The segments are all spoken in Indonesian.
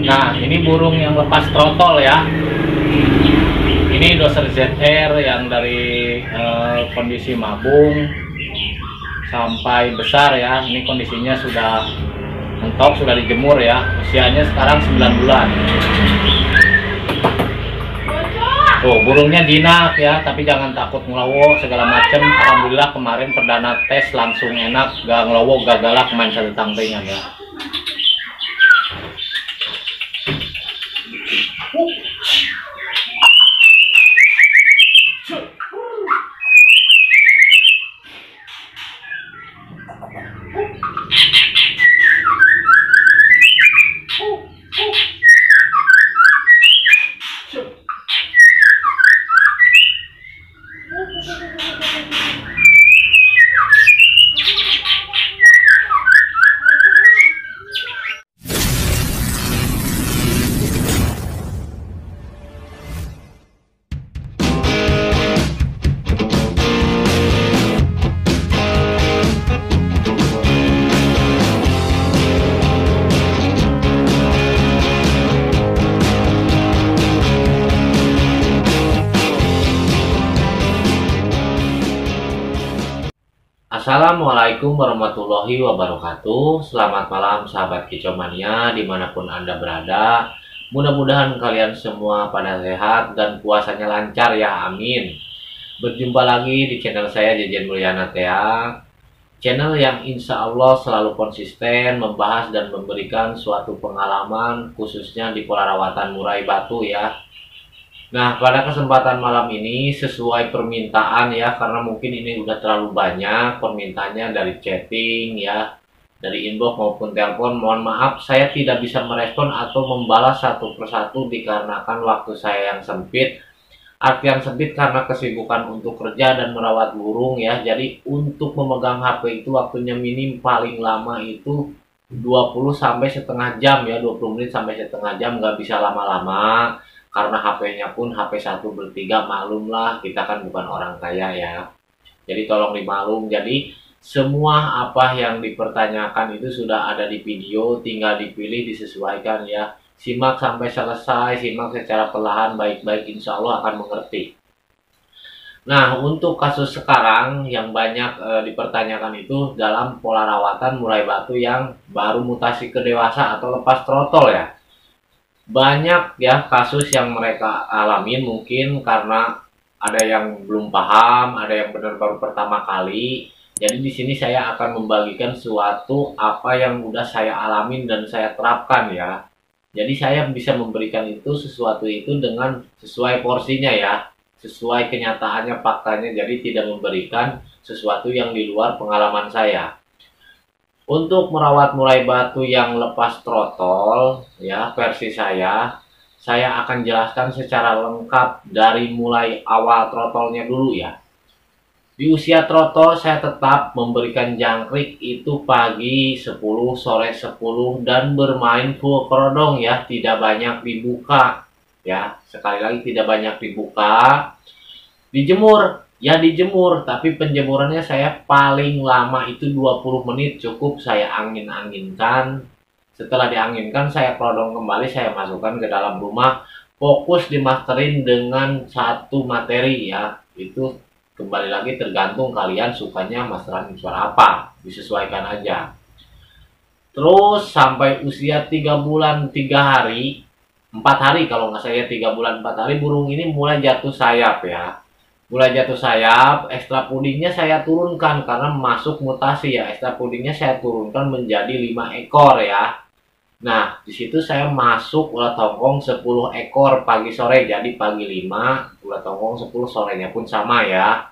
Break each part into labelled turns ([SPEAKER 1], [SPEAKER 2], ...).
[SPEAKER 1] Nah, ini burung yang lepas trotol ya. Ini Doser ZR yang dari kondisi mabung sampai besar ya. Ini kondisinya sudah mentok, sudah dijemur ya. Usianya sekarang 9 bulan. Tuh, burungnya jinak ya, tapi jangan takut ngelowo segala macem. Alhamdulillah kemarin perdana tes langsung enak, gak ngelowo, gak galak, main satu tangtingan ya. Assalamualaikum warahmatullahi wabarakatuh. Selamat malam sahabat Kicomania dimanapun Anda berada. Mudah-mudahan kalian semua pada sehat dan puasanya lancar ya, amin. Berjumpa lagi di channel saya Jejen Mulyana Tea, channel yang insya Allah selalu konsisten membahas dan memberikan suatu pengalaman khususnya di pola rawatan murai batu ya. Nah, pada kesempatan malam ini sesuai permintaan ya, karena mungkin ini udah terlalu banyak permintaannya dari chatting ya, dari inbox maupun telepon. Mohon maaf saya tidak bisa merespon atau membalas satu persatu dikarenakan waktu saya yang sempit. Artian sempit karena kesibukan untuk kerja dan merawat burung ya. Jadi untuk memegang HP itu waktunya minim paling lama itu 20 sampai setengah jam ya, 20 menit sampai setengah jam, nggak bisa lama-lama. Karena HP-nya pun HP 1/3, maklumlah kita kan bukan orang kaya ya. Jadi tolong dimaklum. Jadi semua apa yang dipertanyakan itu sudah ada di video, tinggal dipilih disesuaikan ya. Simak sampai selesai, simak secara perlahan baik-baik, insya Allah akan mengerti. Nah, untuk kasus sekarang yang banyak dipertanyakan itu dalam pola rawatan murai batu yang baru mutasi ke dewasa atau lepas trotol ya. Banyak ya kasus yang mereka alamin, mungkin karena ada yang belum paham, ada yang benar baru pertama kali. Jadi di sini saya akan membagikan suatu apa yang udah saya alamin dan saya terapkan ya. Jadi saya bisa memberikan itu sesuatu itu dengan sesuai porsinya ya, sesuai kenyataannya, faktanya. Jadi tidak memberikan sesuatu yang di luar pengalaman saya. Untuk merawat murai batu yang lepas trotol ya, versi saya akan jelaskan secara lengkap dari mulai awal trotolnya dulu ya. Di usia trotol saya tetap memberikan jangkrik itu pagi 10, sore 10 dan bermain full kerodong ya, tidak banyak dibuka ya. Sekali lagi tidak banyak dibuka. Dijemur ya, dijemur, tapi penjemurannya saya paling lama itu 20 menit cukup. Saya angin-anginkan. Setelah dianginkan saya kerodong kembali, saya masukkan ke dalam rumah. Fokus dimasterin dengan satu materi ya. Itu kembali lagi tergantung kalian sukanya masteran suara apa, disesuaikan aja. Terus sampai usia 3 bulan 3 hari, 4 hari kalau nggak saya, 3 bulan 4 hari burung ini mulai jatuh sayap ya. Mulai jatuh sayap, ekstra pudingnya saya turunkan karena masuk mutasi ya. Ekstra pudingnya saya turunkan menjadi 5 ekor ya. Nah, di situ saya masuk ulat tongkong 10 ekor pagi sore. Jadi pagi 5, ulat tongkong 10, sorenya pun sama ya.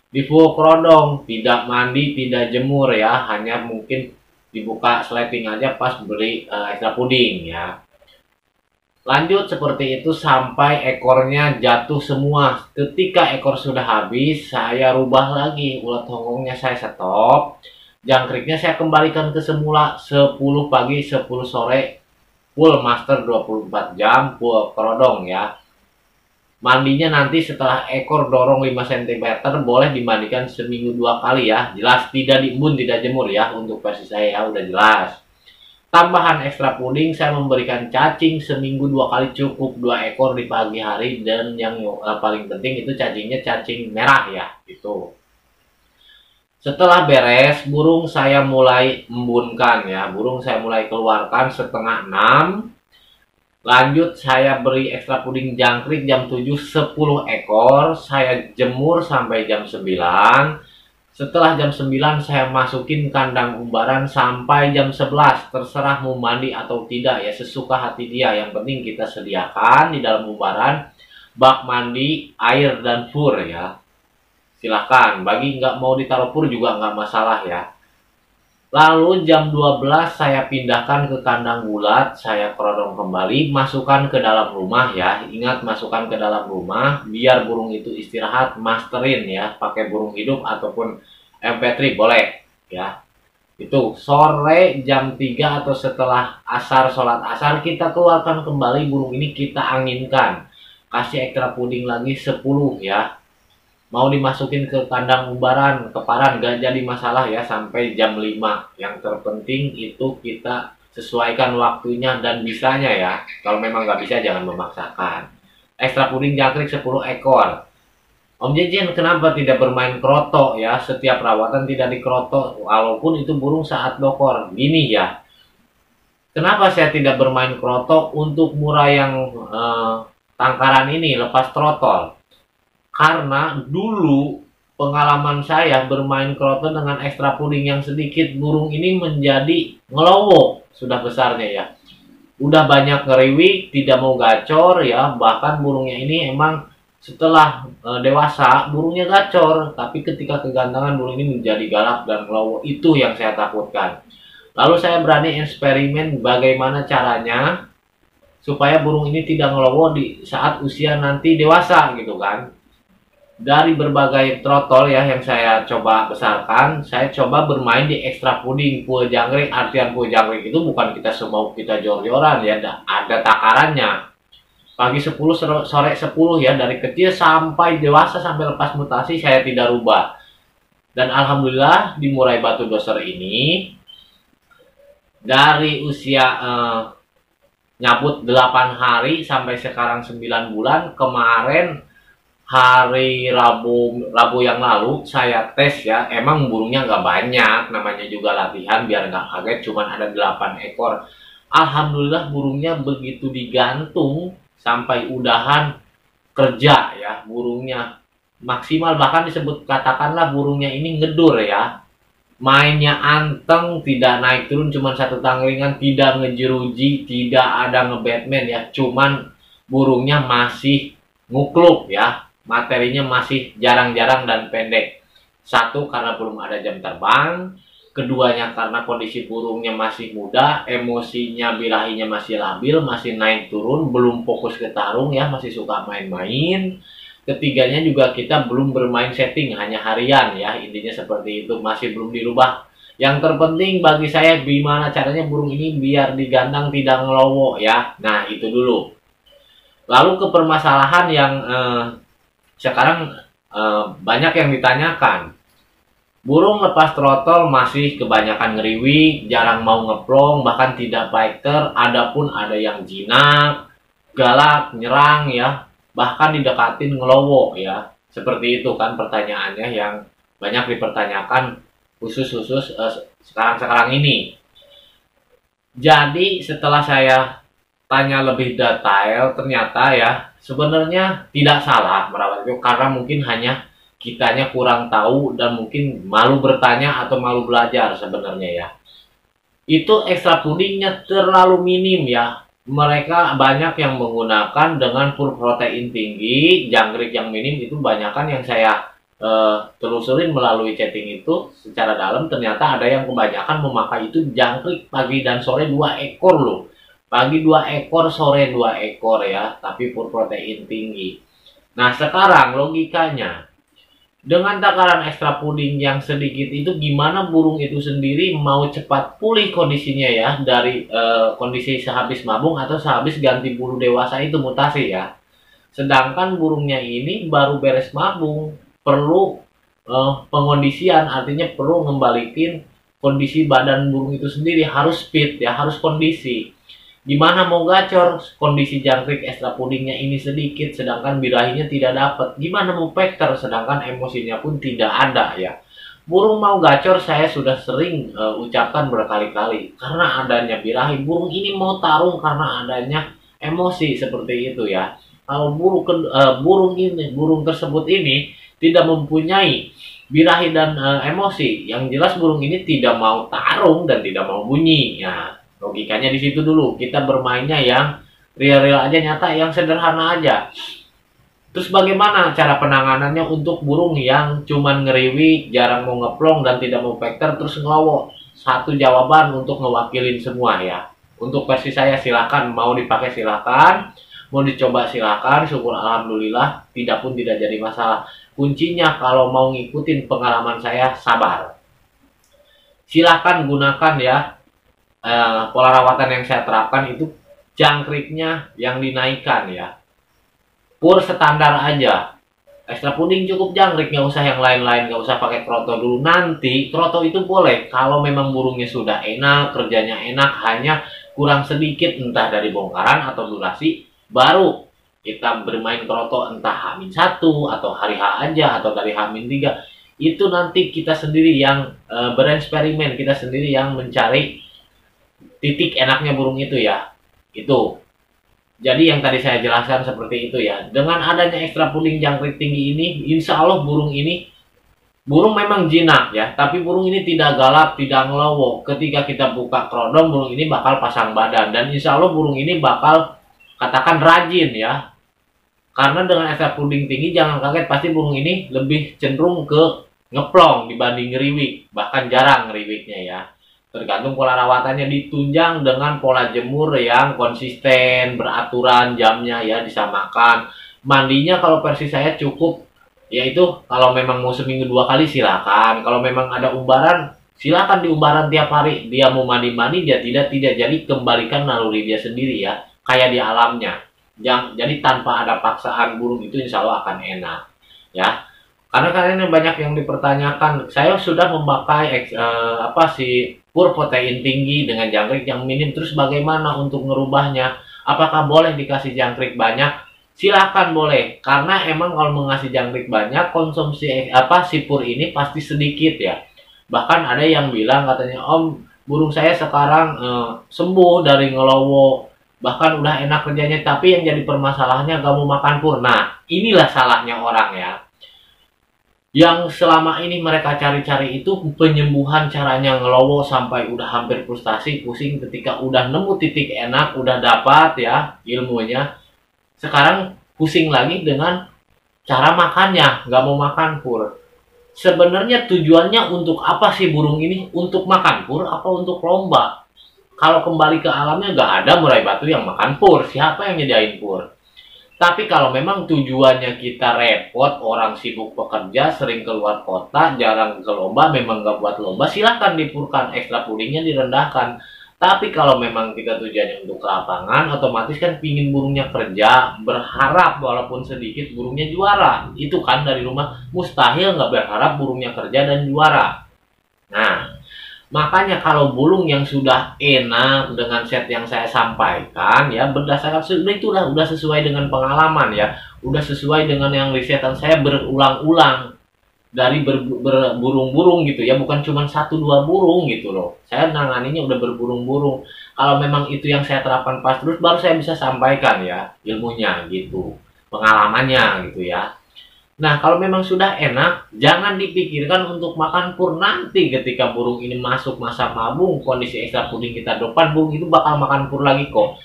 [SPEAKER 1] Di full kerodong, tidak mandi, tidak jemur ya. Hanya mungkin dibuka sleting aja pas beli ekstra puding ya. Lanjut seperti itu sampai ekornya jatuh semua. Ketika ekor sudah habis, saya rubah lagi. Ulat tongkongnya saya stop. Jangkriknya saya kembalikan ke semula. 10 pagi, 10 sore. Full master 24 jam, full kerodong ya. Mandinya nanti setelah ekor dorong 5 cm, boleh dimandikan seminggu 2 kali ya. Jelas tidak diembun, tidak jemur ya, untuk versi saya ya, udah jelas. Tambahan ekstra puding, saya memberikan cacing seminggu 2 kali cukup, 2 ekor di pagi hari, dan yang paling penting itu cacingnya cacing merah ya, itu. Setelah beres, burung saya mulai embunkan ya, burung saya mulai keluarkan setengah 6. Lanjut saya beri ekstra puding jangkrik jam 7 10 ekor, saya jemur sampai jam 9. Setelah jam 9 saya masukin kandang umbaran sampai jam 11. Terserah mau mandi atau tidak ya, sesuka hati dia. Yang penting kita sediakan di dalam umbaran bak mandi, air, dan fur ya. Silahkan, bagi nggak mau ditaruh pur juga nggak masalah ya. Lalu jam 12 saya pindahkan ke kandang bulat, saya kerodong kembali, masukkan ke dalam rumah ya. Ingat, masukkan ke dalam rumah biar burung itu istirahat, masterin ya, pakai burung hidup ataupun MP3 boleh ya. Itu sore jam 3 atau setelah asar, sholat asar, kita keluarkan kembali burung ini, kita anginkan. Kasih ekstra puding lagi 10 ya. Mau dimasukin ke kandang umbaran, keparan, gak jadi masalah ya, sampai jam 5. Yang terpenting itu kita sesuaikan waktunya dan bisanya ya. Kalau memang nggak bisa, jangan memaksakan. Ekstra puding jangkrik 10 ekor. Om Jejen kenapa tidak bermain kroto ya? Setiap perawatan tidak dikroto, walaupun itu burung saat dokor. Gini ya, kenapa saya tidak bermain kroto untuk murai yang tangkaran ini lepas trotol? Karena dulu pengalaman saya bermain kroto dengan ekstra puding yang sedikit, burung ini menjadi ngelowo sudah besarnya ya. Udah banyak ngeriwik, tidak mau gacor ya. Bahkan burungnya ini emang setelah dewasa burungnya gacor, tapi ketika kegantengan burung ini menjadi galak dan ngelowo. Itu yang saya takutkan. Lalu saya berani eksperimen bagaimana caranya supaya burung ini tidak ngelowo di saat usia nanti dewasa gitu kan. Dari berbagai trotol ya yang saya coba besarkan, saya coba bermain di ekstra puding, full jangkrik. Artian full jangkrik itu bukan kita semau kita jor-joran ya, ada takarannya. Pagi 10, sore 10 ya, dari kecil sampai dewasa, sampai lepas mutasi saya tidak rubah. Dan alhamdulillah di murai batu doser ini dari usia nyabut 8 hari sampai sekarang 9 bulan, kemarin hari Rabu yang lalu saya tes ya, emang burungnya nggak banyak, namanya juga latihan biar nggak kaget, cuman ada 8 ekor. Alhamdulillah burungnya begitu digantung sampai udahan kerja ya, burungnya maksimal, bahkan disebut katakanlah burungnya ini ngedur ya, mainnya anteng, tidak naik turun, cuman satu tanglingan, tidak ngejeruji, tidak ada ngebatman ya, cuman burungnya masih ngukluk ya, materinya masih jarang-jarang dan pendek. Satu, karena belum ada jam terbang. Keduanya, karena kondisi burungnya masih muda, emosinya, birahinya masih labil, masih naik turun, belum fokus ke tarung ya, masih suka main-main. Ketiganya juga kita belum bermain setting, hanya harian ya, intinya seperti itu, masih belum dirubah. Yang terpenting bagi saya, gimana caranya burung ini biar digandang tidak ngelowo ya. Nah, itu dulu. Lalu ke permasalahan yang sekarang banyak yang ditanyakan. Burung lepas trotol masih kebanyakan ngeriwik, jarang mau ngeplong, bahkan tidak fighter. Adapun ada yang jinak, galak, nyerang ya, bahkan didekatin ngelowo ya. Seperti itu kan pertanyaannya yang banyak dipertanyakan, khusus sekarang ini. Jadi setelah saya tanya lebih detail, ternyata ya sebenarnya tidak salah merawat itu, karena mungkin hanya kitanya kurang tahu dan mungkin malu bertanya atau malu belajar sebenarnya ya. Itu ekstra pudingnya terlalu minim ya. Mereka banyak yang menggunakan dengan full protein tinggi, jangkrik yang minim. Itu banyakan yang saya telusurin melalui chatting itu secara dalam, ternyata ada yang kebanyakan memakai itu jangkrik pagi dan sore 2 ekor loh. Pagi 2 ekor, sore 2 ekor ya, tapi full protein tinggi. Nah, sekarang logikanya, dengan takaran ekstra puding yang sedikit itu, gimana burung itu sendiri mau cepat pulih kondisinya ya, dari kondisi sehabis mabung atau sehabis ganti bulu dewasa itu, mutasi ya. Sedangkan burungnya ini baru beres mabung, perlu pengondisian, artinya perlu ngembalikin kondisi badan burung itu sendiri, harus fit ya, harus kondisi. Gimana mau gacor kondisi jangkrik extra pudingnya ini sedikit sedangkan birahinya tidak dapat, gimana mau vector sedangkan emosinya pun tidak ada ya. Burung mau gacor saya sudah sering ucapkan berkali-kali, karena adanya birahi burung ini mau tarung karena adanya emosi seperti itu ya. Kalau burung tersebut ini tidak mempunyai birahi dan emosi, yang jelas burung ini tidak mau tarung dan tidak mau bunyi ya. Logikanya di situ dulu, kita bermainnya yang real-real aja, nyata, yang sederhana aja. Terus bagaimana cara penanganannya untuk burung yang cuman ngeriwi, jarang mau ngeplong dan tidak mau vector terus ngelowo? Satu jawaban untuk ngewakilin semua ya. Untuk versi saya silakan, mau dipakai silakan, mau dicoba silakan, syukur alhamdulillah, tidak pun tidak jadi masalah. Kuncinya kalau mau ngikutin pengalaman saya, sabar. Silakan gunakan ya pola rawatan yang saya terapkan itu, jangkriknya yang dinaikkan ya. Pur standar aja. Extra puding cukup jangkrik, nggak usah yang lain-lain, nggak usah pakai kroto dulu. Nanti kroto itu boleh kalau memang burungnya sudah enak, kerjanya enak, hanya kurang sedikit entah dari bongkaran atau durasi, baru kita bermain kroto entah H-1 atau hari H aja atau dari H-3. Itu nanti kita sendiri yang bereksperimen, kita sendiri yang mencari titik enaknya burung itu ya. Itu. Jadi yang tadi saya jelaskan seperti itu ya. Dengan adanya extra puding jangkrik tinggi ini, insya Allah burung memang jinak ya, tapi burung ini tidak galak, tidak ngelowo. Ketika kita buka kerodong, burung ini bakal pasang badan, dan insya Allah burung ini bakal katakan rajin ya. Karena dengan extra puding tinggi, jangan kaget, pasti burung ini lebih cenderung ke ngeplong dibanding ngeriwik, bahkan jarang ngeriwiknya ya. Tergantung pola rawatannya, ditunjang dengan pola jemur yang konsisten, beraturan jamnya ya, disamakan. Mandinya kalau versi saya cukup, yaitu kalau memang mau seminggu 2 kali silakan. Kalau memang ada umbaran, silakan diumbaran tiap hari. Dia mau mandi-mandi, dia tidak, jadi kembalikan naluri dia sendiri ya, kayak di alamnya. Jadi tanpa ada paksaan, burung itu insya Allah akan enak ya. Karena kalian banyak yang dipertanyakan, saya sudah memakai pur protein tinggi dengan jangkrik yang minim, terus bagaimana untuk ngerubahnya? Apakah boleh dikasih jangkrik banyak? Silakan boleh, karena emang kalau mengasih jangkrik banyak, konsumsi si pur ini pasti sedikit ya. Bahkan ada yang bilang katanya, Om, burung saya sekarang sembuh dari ngelowo, bahkan udah enak kerjanya, tapi yang jadi permasalahannya gak mau makan pur. Nah, inilah salahnya orang ya. Yang selama ini mereka cari-cari itu penyembuhan, caranya ngelowo sampai udah hampir frustasi, pusing. Ketika udah nemu titik enak, udah dapat ya ilmunya, sekarang pusing lagi dengan cara makannya, nggak mau makan pur. Sebenarnya tujuannya untuk apa sih burung ini? Untuk makan pur apa untuk lomba? Kalau kembali ke alamnya, nggak ada murai batu yang makan pur. Siapa yang nyediain pur? Tapi kalau memang tujuannya kita repot, orang sibuk bekerja, sering keluar kota, jarang ke lomba, memang nggak buat lomba, silahkan dipurkan, ekstra pudingnya direndahkan. Tapi kalau memang kita tujuannya untuk ke lapangan, otomatis kan pingin burungnya kerja, berharap walaupun sedikit burungnya juara. Itu kan dari rumah, mustahil nggak berharap burungnya kerja dan juara. Nah, makanya kalau burung yang sudah enak dengan set yang saya sampaikan ya, berdasarkan itu udah sesuai dengan pengalaman ya, udah sesuai dengan yang risetan saya berulang-ulang dari berburung-burung gitu ya, bukan cuma 1-2 burung gitu loh. Saya nanganinya udah berburung-burung. Kalau memang itu yang saya terapkan pas terus, baru saya bisa sampaikan ya ilmunya gitu, pengalamannya gitu ya. Nah, kalau memang sudah enak, jangan dipikirkan untuk makan pur. Nanti ketika burung ini masuk masa mabung, kondisi ekstra puding kita depan, burung itu bakal makan pur lagi kok.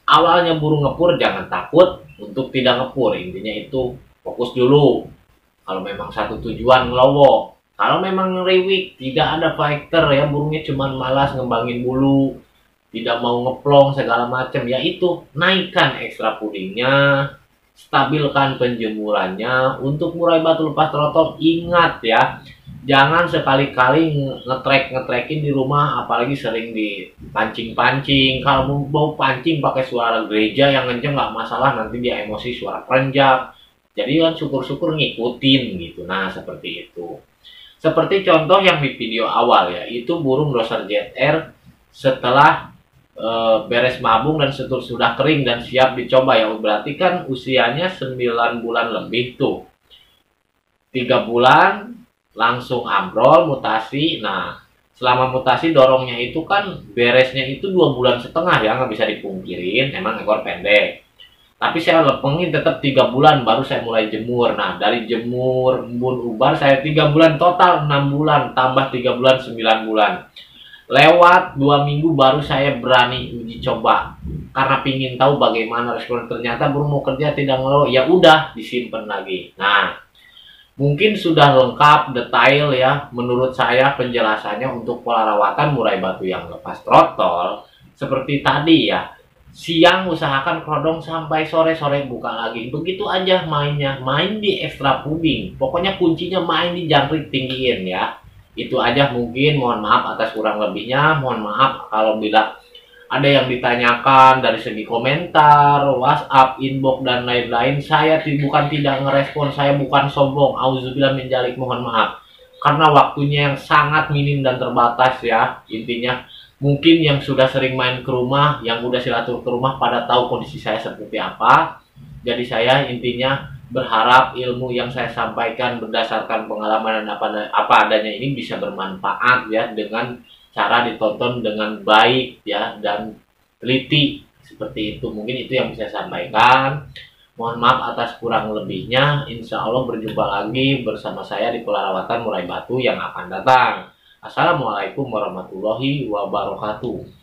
[SPEAKER 1] Awalnya burung ngepur, jangan takut untuk tidak ngepur. Intinya itu fokus dulu. Kalau memang satu tujuan ngelowo. Kalau memang ngeriwik, tidak ada fighter ya, burungnya cuma malas ngembangin bulu, tidak mau ngeplong segala macam, ya itu naikkan ekstra pudingnya, stabilkan penjemurannya. Untuk murai batu lepas trotol, ingat ya, Jangan sekali-kali ngetrekin di rumah, apalagi sering dipancing-pancing. Kalau mau pancing pakai suara gereja yang kenceng nggak masalah, nanti dia emosi suara kerenjak. Jadi kan syukur-syukur ngikutin gitu. Nah seperti itu. Seperti contoh yang di video awal ya, itu burung Roser ZR setelah beres mabung dan sudah kering dan siap dicoba ya. Berarti kan usianya 9 bulan lebih tuh. 3 bulan langsung ambrol mutasi. Nah selama mutasi dorongnya itu kan beresnya itu 2 bulan setengah ya, nggak bisa dipungkirin emang ekor pendek, tapi saya lepengin tetap 3 bulan baru saya mulai jemur. Nah dari jemur embun ubar saya 3 bulan total 6 bulan tambah 3 bulan 9 bulan. Lewat 2 minggu baru saya berani uji coba karena pingin tahu bagaimana respon. Ternyata burung mau kerja tidak ngeluh, ya udah disimpan lagi. Nah mungkin sudah lengkap detail ya menurut saya penjelasannya untuk pola rawatan murai batu yang lepas trotol. Seperti tadi ya, siang usahakan kerodong sampai sore-sore buka lagi. Begitu aja mainnya, main di ekstra puding. Pokoknya kuncinya main di jangkrik tinggiin ya. Itu aja mungkin, mohon maaf atas kurang lebihnya. Mohon maaf kalau bila ada yang ditanyakan dari segi komentar, WhatsApp, inbox dan lain-lain. Saya bukan tidak ngerespon, saya bukan sombong. Auzubillah min dzalik, mohon maaf. Karena waktunya yang sangat minim dan terbatas ya. Intinya mungkin yang sudah sering main ke rumah, yang udah silaturahmi ke rumah pada tahu kondisi saya seperti apa. Jadi saya intinya berharap ilmu yang saya sampaikan berdasarkan pengalaman dan apa adanya ini bisa bermanfaat ya, dengan cara ditonton dengan baik ya dan teliti. Seperti itu mungkin itu yang bisa saya sampaikan. Mohon maaf atas kurang lebihnya. Insya Allah berjumpa lagi bersama saya di pola rawatan murai batu yang akan datang. Assalamualaikum warahmatullahi wabarakatuh.